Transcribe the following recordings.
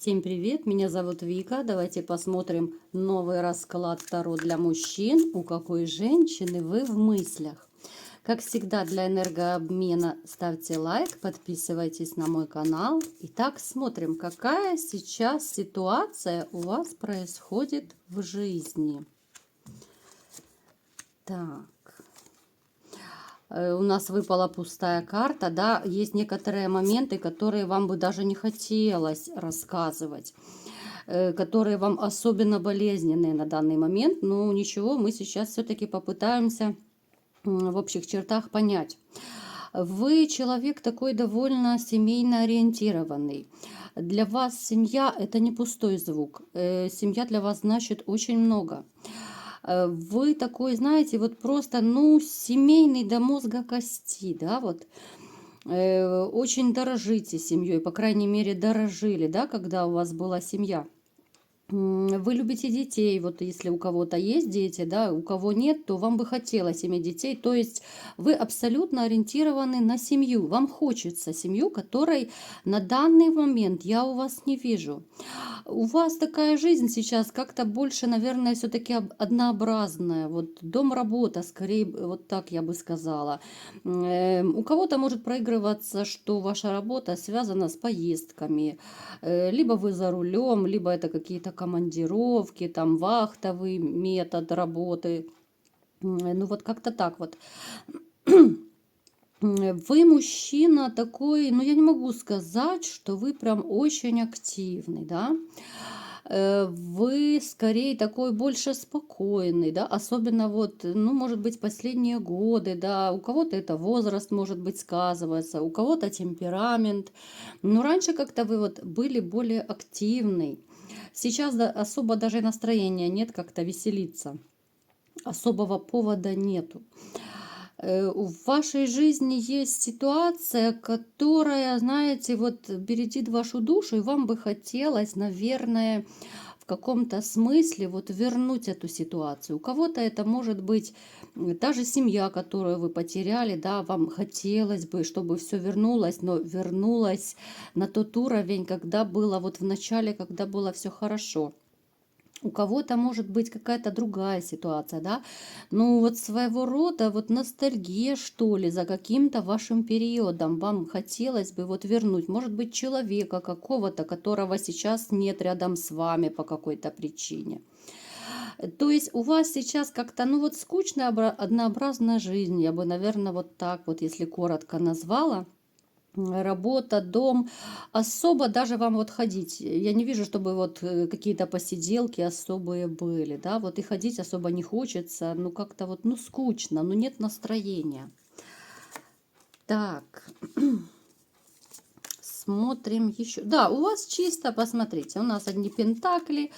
Всем привет, меня зовут Вика. Давайте посмотрим новый расклад Таро для мужчин. У какой женщины вы в мыслях? Как всегда, для энергообмена ставьте лайк, подписывайтесь на мой канал. Итак, смотрим, какая сейчас ситуация у вас происходит в жизни. Так. У нас выпала пустая карта, да, есть некоторые моменты, которые вам бы даже не хотелось рассказывать, которые вам особенно болезненные на данный момент. Но ничего, мы сейчас все-таки попытаемся в общих чертах понять. Вы человек такой довольно семейно ориентированный. Для вас семья – это не пустой звук. Семья для вас значит очень много. Вы такой, знаете, вот просто, семейный до мозга кости, да, вот. Очень дорожите семьей, по крайней мере, дорожили, да, когда у вас была семья. Вы любите детей, вот если у кого-то есть дети, да, у кого нет, то вам бы хотелось иметь детей, то есть вы абсолютно ориентированы на семью, вам хочется семью, которой на данный момент я у вас не вижу. У вас такая жизнь сейчас как-то больше, наверное, все-таки однообразная, вот дом-работа, скорее, вот так я бы сказала. У кого-то может проигрываться, что ваша работа связана с поездками, либо вы за рулем, либо это какие-то командировки, там вахтовый метод работы. Ну вот как-то так вот. Вы мужчина такой, я не могу сказать, что вы прям очень активный, да. Вы скорее такой больше спокойный, да, особенно вот, может быть, последние годы, да, у кого-то это возраст, может быть, сказывается, у кого-то темперамент. Но раньше как-то вы вот были более активный. Сейчас особо даже настроения нет как-то веселиться. Особого повода нету. В вашей жизни есть ситуация, которая, знаете, вот бередит вашу душу, и вам бы хотелось, наверное, в каком-то смысле вот вернуть эту ситуацию. У кого-то это может быть та же семья, которую вы потеряли, да, вам хотелось бы, чтобы все вернулось, но вернулось на тот уровень, когда было вот в начале, когда было все хорошо. У кого-то может быть какая-то другая ситуация, да, вот своего рода вот ностальгия, что ли, за каким-то вашим периодом. Вам хотелось бы вот вернуть, может быть, человека какого-то, которого сейчас нет рядом с вами по какой-то причине. То есть у вас сейчас как-то, скучная, однообразная жизнь, я бы, наверное, вот так вот, если коротко назвала. Работа, дом, особо даже вам вот ходить, я не вижу, чтобы вот какие-то посиделки особые были, да, вот и ходить особо не хочется, как-то вот, скучно, нет настроения. Так, смотрим еще. Да, у вас чисто, посмотрите, у нас одни пентакли,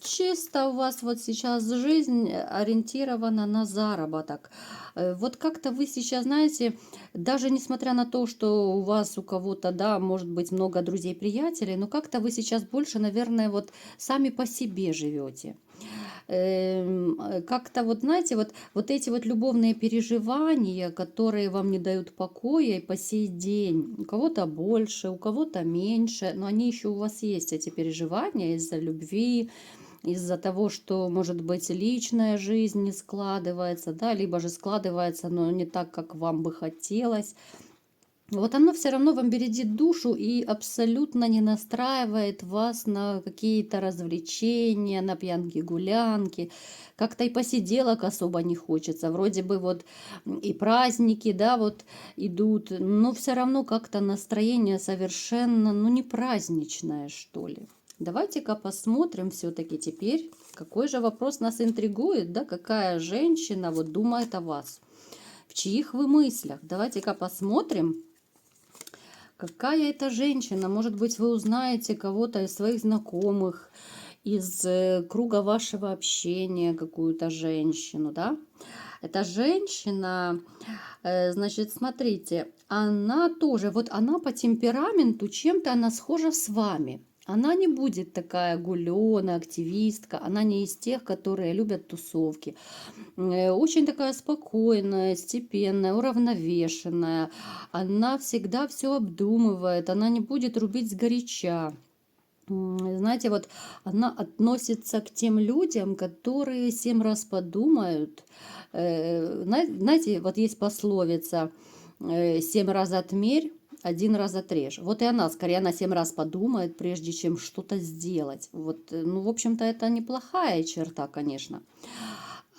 чисто у вас вот сейчас жизнь ориентирована на заработок. Вот как-то вы сейчас, знаете, даже несмотря на то, что у вас у кого-то, да, может быть много друзей-приятелей, но как-то вы сейчас больше, наверное, вот сами по себе живете. Как-то вот, знаете, вот эти вот любовные переживания, которые вам не дают покоя и по сей день, у кого-то больше, у кого-то меньше, но они еще у вас есть, эти переживания из-за любви, из-за того, что, может быть, личная жизнь не складывается, да, либо же складывается, но не так, как вам бы хотелось. Вот оно все равно вам бередит душу и абсолютно не настраивает вас на какие-то развлечения, на пьянки-гулянки. Как-то и посиделок особо не хочется. Вроде бы вот и праздники, да, вот идут, но все равно как-то настроение совершенно, не праздничное, что ли. Давайте-ка посмотрим все-таки теперь, какой же вопрос нас интригует, да, какая женщина вот думает о вас, в чьих вы мыслях. Давайте-ка посмотрим. Какая это женщина? Может быть, вы узнаете кого-то из своих знакомых, из круга вашего общения, какую-то женщину, да? Эта женщина, значит, смотрите, она тоже, вот она по темпераменту, чем-то она схожа с вами. Она не будет такая гулёная, активистка, она не из тех, которые любят тусовки. Очень такая спокойная, степенная, уравновешенная. Она всегда все обдумывает, она не будет рубить сгоряча. знаете, вот она относится к тем людям, которые 7 раз подумают. Знаете, вот есть пословица: 7 раз отмерь, 1 раз отрежь. Вот и она, скорее, она 7 раз подумает, прежде чем что-то сделать. Вот, ну, в общем-то, это неплохая черта, конечно.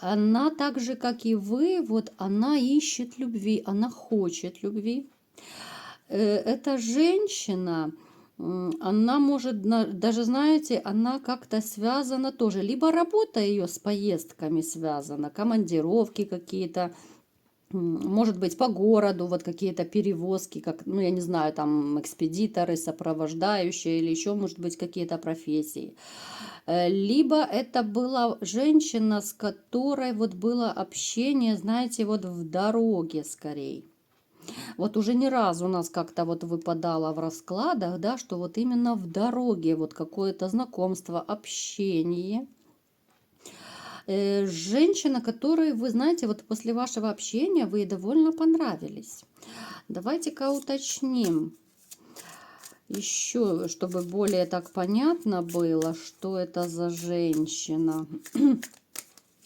Она так же, как и вы, вот она ищет любви, она хочет любви. Эта женщина, она может, даже, знаете, она как-то связана тоже. Либо работа ее с поездками связана, командировки какие-то, может быть, по городу, вот какие-то перевозки, как, ну, я не знаю, там, экспедиторы, сопровождающие или еще, может быть, какие-то профессии. Либо это была женщина, с которой вот было общение, знаете, вот в дороге скорее. Вот уже не раз у нас как-то вот выпадало в раскладах, да, что вот именно в дороге вот какое-то знакомство, общение. Женщина, которой, вы знаете, вот после вашего общения вы ей довольно понравились. Давайте-ка уточним еще, чтобы более так понятно было, что это за женщина.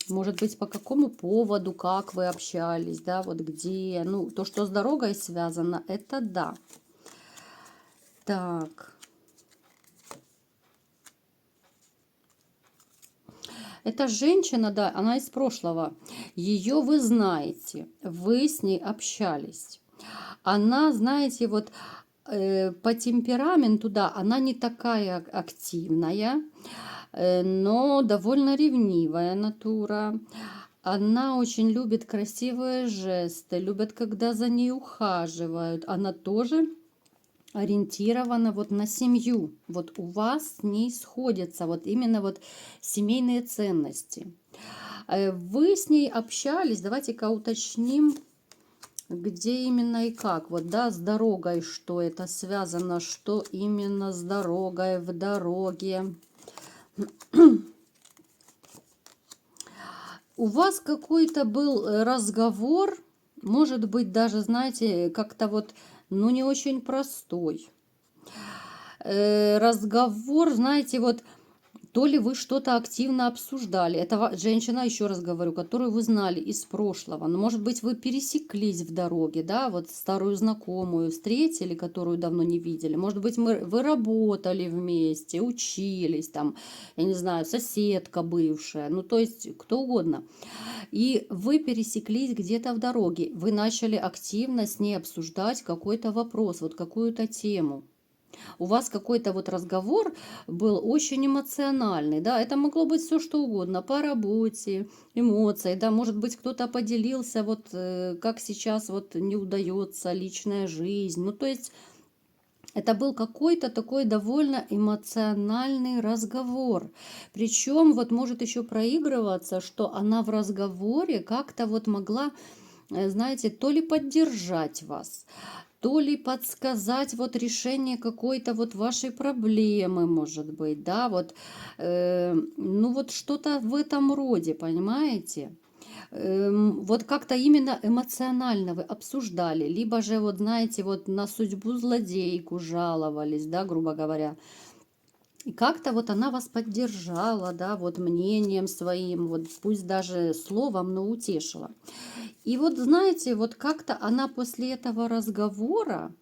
Может быть, по какому поводу, как вы общались, да, вот где. Ну, то, что с дорогой связано, это да. Так. Эта женщина, да, она из прошлого. Ее вы знаете, вы с ней общались. Она, знаете, вот по темпераменту, да, она не такая активная, но довольно ревнивая натура. Она очень любит красивые жесты, любит, когда за ней ухаживают. Она тоже ориентирована вот на семью. Вот у вас с ней сходятся вот именно вот семейные ценности. Вы с ней общались, давайте-ка уточним, где именно и как. Вот, да, с дорогой, что это связано, что именно с дорогой, в дороге. У вас какой-то был разговор, может быть, даже, знаете, как-то вот, ну, не очень простой. Разговор, знаете, вот то ли вы что-то активно обсуждали. Это женщина, еще раз говорю, которую вы знали из прошлого. Но, может быть, вы пересеклись в дороге, да, вот старую знакомую встретили, которую давно не видели. Может быть, вы работали вместе, учились, там, я не знаю, соседка бывшая, ну, то есть кто угодно. И вы пересеклись где-то в дороге. Вы начали активно с ней обсуждать какой-то вопрос, вот какую-то тему. У вас какой-то вот разговор был очень эмоциональный, да, это могло быть все что угодно, по работе, эмоции, да, может быть, кто-то поделился, вот как сейчас вот не удается личная жизнь, ну, то есть это был какой-то такой довольно эмоциональный разговор. Причем вот может еще проигрываться, что она в разговоре как-то вот могла, знаете, то ли поддержать вас, то ли подсказать вот решение какой-то вот вашей проблемы, может быть, да, вот, ну вот что-то в этом роде, понимаете? Вот как-то именно эмоционально вы обсуждали, либо же вот, знаете, вот на судьбу злодейку жаловались, да, грубо говоря. И как-то вот она вас поддержала, да, вот мнением своим, вот пусть даже словом, но утешила. И вот, знаете, вот как-то она после этого разговора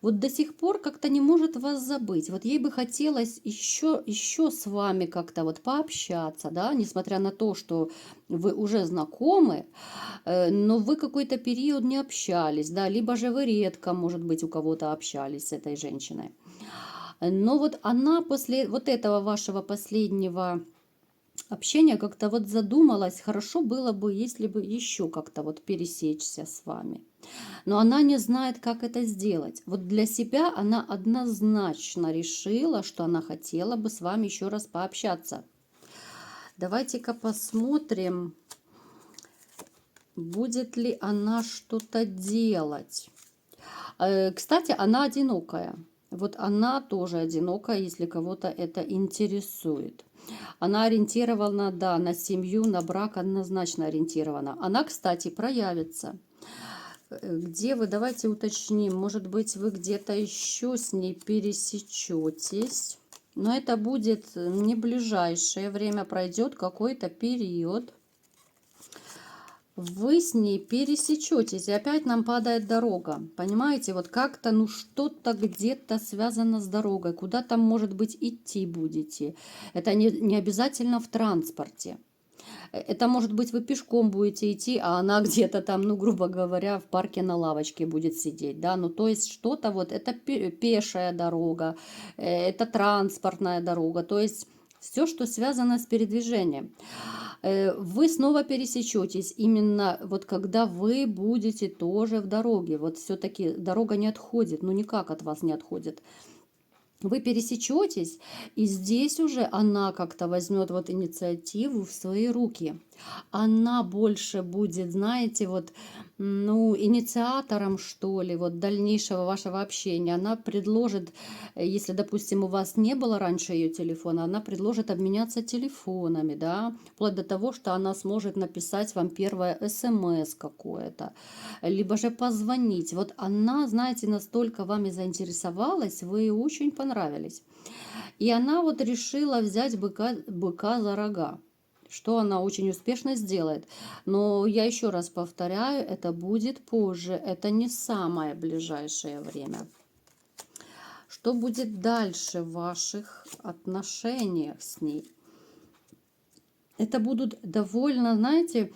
вот до сих пор как-то не может вас забыть. Вот ей бы хотелось еще с вами как-то вот пообщаться, да, несмотря на то, что вы уже знакомы, но вы какой-то период не общались, да, либо же вы редко, может быть, у кого-то общались с этой женщиной. Но вот она после вот этого вашего последнего общения как-то вот задумалась, хорошо было бы, если бы еще как-то вот пересечься с вами. Но она не знает, как это сделать. Вот для себя она однозначно решила, что она хотела бы с вами еще раз пообщаться. Давайте-ка посмотрим, будет ли она что-то делать. Кстати, она одинокая. Вот она тоже одинокая, если кого-то это интересует. Она ориентирована, да, на семью, на брак однозначно ориентирована. Она, кстати, проявится. Где вы, давайте уточним, может быть, вы где-то еще с ней пересечетесь. Но это будет не ближайшее время, пройдет какой-то период. Вы с ней пересечетесь, и опять нам падает дорога. Понимаете, вот как-то, ну что-то где-то связано с дорогой. Куда-то, может быть, идти будете. Это не обязательно в транспорте. Это может быть вы пешком будете идти, а она где-то там, ну, грубо говоря, в парке на лавочке будет сидеть, да, ну, то есть что-то вот, это пешая дорога, это транспортная дорога, то есть все, что связано с передвижением. Вы снова пересечетесь именно вот когда вы будете тоже в дороге. Вот все-таки дорога не отходит, ну никак от вас не отходит. Вы пересечетесь, и здесь уже она как-то возьмет вот инициативу в свои руки. Она больше будет, знаете, вот, ну, инициатором, что ли, вот дальнейшего вашего общения. Она предложит, если, допустим, у вас не было раньше ее телефона, она предложит обменяться телефонами, да, вплоть до того, что она сможет написать вам первое СМС какое-то, либо же позвонить. Вот она, знаете, настолько вами заинтересовалась, вы ей очень понравились. И она вот решила взять быка за рога, что она очень успешно сделает. Но я еще раз повторяю, это будет позже, это не самое ближайшее время. Что будет дальше в ваших отношениях с ней? Это будут довольно, знаете,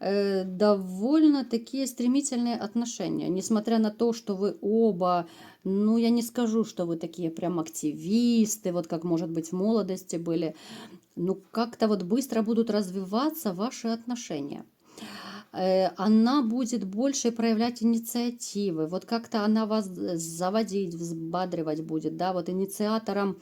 довольно такие стремительные отношения. Несмотря на то, что вы оба, ну, я не скажу, что вы такие прям активисты, вот как, может быть, в молодости были. Ну, как-то вот быстро будут развиваться ваши отношения. Она будет больше проявлять инициативы. Вот как-то она вас заводить, взбадривать будет, да, вот инициатором,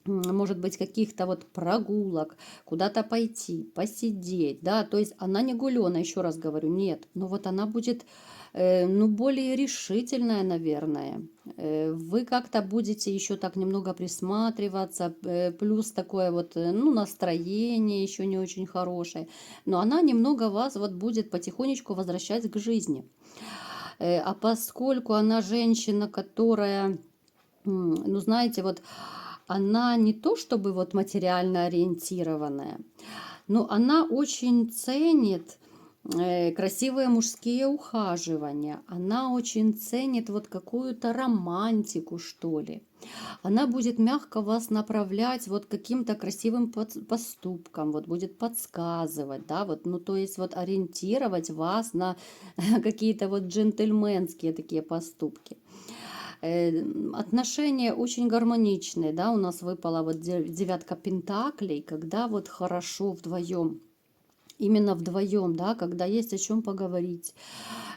может быть, каких-то вот прогулок, куда-то пойти, посидеть, да, то есть она не гуленая, еще раз говорю, нет, но вот она будет, ну, более решительная, наверное. Вы как-то будете еще так немного присматриваться, плюс такое вот, ну, настроение еще не очень хорошее, но она немного вас вот будет потихонечку возвращать к жизни. А поскольку она женщина, которая, ну, знаете, вот она не то чтобы вот материально ориентированная, но она очень ценит красивые мужские ухаживания. Она очень ценит вот какую-то романтику, что ли. Она будет мягко вас направлять вот каким-то красивым поступкам, вот будет подсказывать, да, вот, ну, то есть вот ориентировать вас на какие-то вот джентльменские такие поступки. Отношения очень гармоничные, да, у нас выпала вот девятка пентаклей, когда вот хорошо вдвоем. Именно вдвоем, да, когда есть о чем поговорить,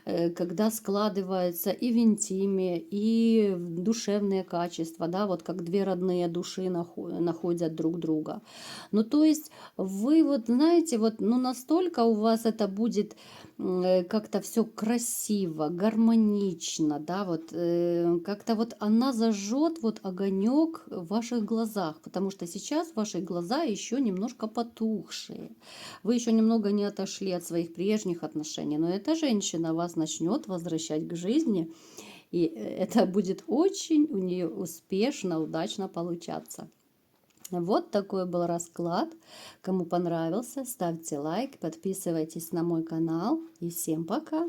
когда складывается и в интиме, и в душевные качества, да, вот как две родные души находят друг друга. Ну, то есть вы вот знаете, вот, ну, настолько у вас это будет как-то все красиво, гармонично, да, вот как-то вот она зажжет вот огонек в ваших глазах, потому что сейчас ваши глаза еще немножко потухшие. Вы еще немного не отошли от своих прежних отношений, но эта женщина вас начнет возвращать к жизни, и это будет очень у нее успешно, удачно получаться. Вот такой был расклад. Кому понравился, ставьте лайк, подписывайтесь на мой канал. И всем пока!